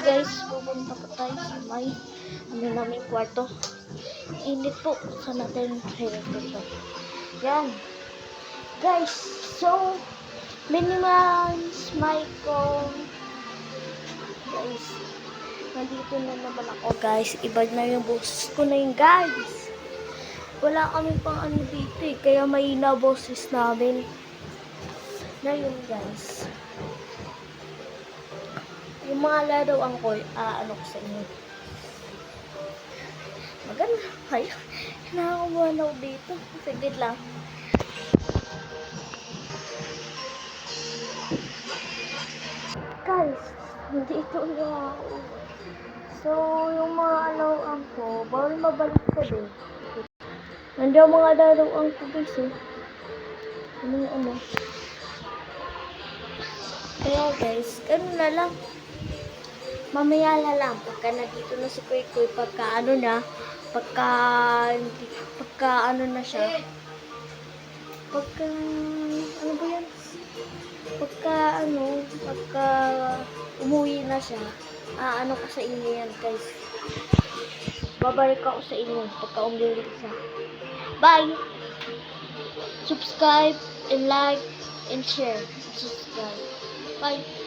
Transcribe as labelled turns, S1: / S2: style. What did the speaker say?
S1: guys, pupunta po tayo sa may namin kwarto. Init po. Saan natin hirap ito? Yan. Guys, so Minimans Michael. Guys, nandito na naman ako guys. Iba na yung boses ko na yun guys. Wala kami pang ano dito eh. Kaya mahina boses namin. Na yun guys. Yung mga laruan ko, ano ko sa inyo. Maganda. Ay, nakakabuha na ako dito. Saglit lang. Guys, dito na ako. So, yung mga laruan ko, bawal mabalik ko din. Nandiyan mga laruan ko guys eh. Ano. Kaya guys, ganun na lang. Mamaya na lang, pagka nandito na si Kuy Kuy, pagka ano na siya, ano ba yan? Pagka umuwi na siya, ano ko sa inyo yan guys. Babalik ako sa inyo pagka umuwi siya. Bye! Subscribe and like and share. Subscribe. Bye!